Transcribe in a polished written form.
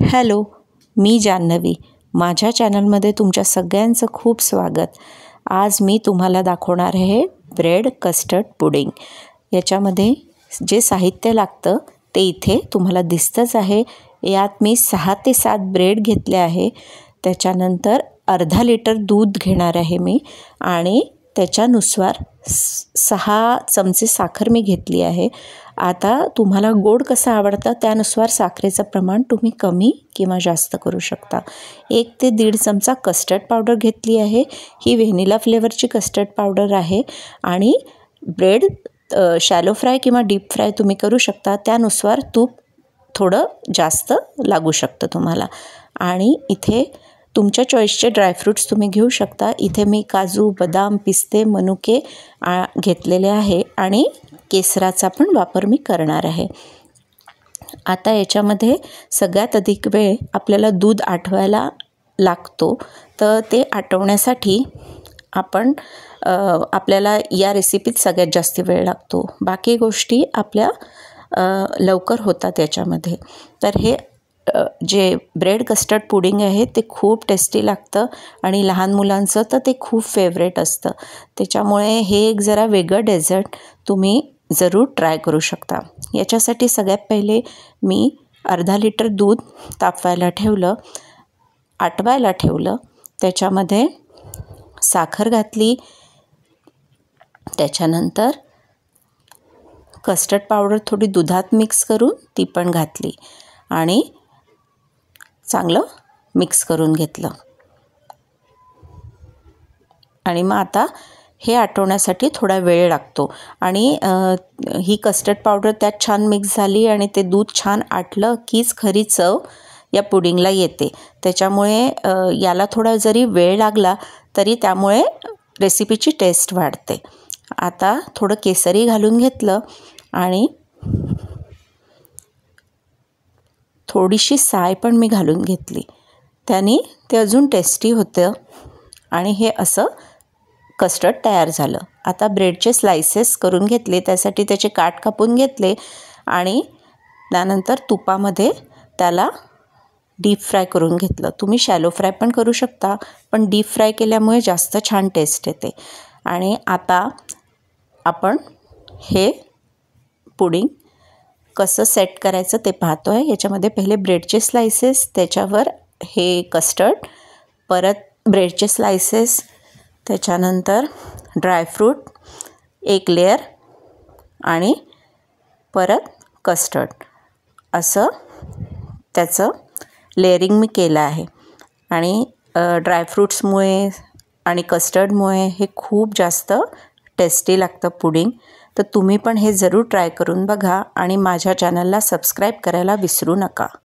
Hello, मी जान्हवी. माझ्या चॅनलमध्ये तुमच्या सगळ्यांचं खूप स्वागत. आज मी तुम्हाला दाखवणार आहे ब्रेड कस्टर्ड पुडिंग. याच्यामध्ये जे साहित्य लागतं ते इथे तुम्हाला दिसतंच आहे. यात मी 6 ते 7 ब्रेड घेतले आहे. त्याच्यानंतर अर्धा लिटर दूध घेणार आहे मी आणि त्याच्यानुसार 6 चमचे साखर मी घेतली आहे. आता तुम्हाला गोड कसं आवडतं त्यानुसार साखरेचं प्रमाण तुम्ही कमी किंवा जास्त करू शकता. 1 ते 1.5 चमचा कस्टर्ड पावडर घेतली आहे. ही व्हॅनिला फ्लेवरची कस्टर्ड पावडर आहे आणि ब्रेड शॅलो फ्राय किंवा डीप फ्राय तुम्ही करू शकता. त्यानुसार तूप थोडं जास्त लागू शकतं तुम्हाला. आणि इथे तुमच्या चॉईसचे ड्रायफ्रूट्स तुम्ही घेऊ शकता. इथे मी काजू, बदाम, पिस्ते, मनुके घेतलेले आहे आणि केसराचा पण वापर मी करणार आहे. आता याच्यामध्ये सगळ्यात अधिक वेळ आपल्याला दूध आटवायला लागतो. तर ते आटवण्यासाठी आपल्याला या रेसिपीत सगळ्यात जास्त वेळ लागतो. बाकी गोष्टी आपल्या लवकर होतात याच्यामध्ये. तर हे जे ब्रेड कस्टर्ड पुडिंग आहे ते खूप टेस्टी लागतं आणि लहान मुलांचं तर ते खूप फेवरेट असतं. त्याच्यामुळे हे एक जरा वेगळं डेझर्ट तुम्ही जरूर ट्राय करू शकता. याच्यासाठी सगळ्यात पहिले मी अर्धा लिटर दूध तापवायला ठेवलं, आटवायला ठेवलं. त्याच्यामध्ये साखर घातली. त्याच्यानंतर कस्टर्ड पावडर थोडी दुधात मिक्स करून ती पण घातली आणि चांगलं मिक्स करून घेतलं. आणि मग आता हे आटवण्यासाठी थोडा वेळ लागतो आणि ही कस्टर्ड पावडर त्यात छान मिक्स झाली आणि ते दूध छान आटलं कीच खरी चव या पुडिंगला येते. त्याच्यामुळे याला थोडा जरी वेळ लागला तरी त्यामुळे रेसिपीची टेस्ट वाढते. आता थोडं केसरी घालून घेतलं आणि थोडीशी साय पण मी घालून घेतली. त्याने ते अजून टेस्टी होतं आणि हे असं कस्टर्ड तयार झालं. आता ब्रेडचे स्लायसेस करून घेतले. त्यासाठी त्याचे काठ कापून घेतले आणि त्यानंतर तुपामध्ये त्याला डीप फ्राय करून घेतलं. तुम्ही शॅलो फ्राय पण करू शकता, पण डीप फ्राय केल्यामुळे जास्त छान टेस्ट येते. आणि आता आपण हे पुडिंग कसं सेट करायचं ते पाहतो आहे. याच्यामध्ये पहिले ब्रेडचे स्लायसेस, त्याच्यावर हे कस्टर्ड, परत ब्रेडचे स्लायसेस, त्याच्यानंतर ड्रायफ्रूट, एक लेयर आणि परत कस्टर्ड, असं त्याचं लेअरिंग मी केलं आहे. आणि ड्रायफ्रूट्समुळे आणि कस्टर्डमुळे हे खूप जास्त टेस्टी लागतं पुडिंग. तर तुम्ही पण हे जरूर ट्राय करून बघा आणि माझ्या चॅनलला सबस्क्राईब करायला विसरू नका.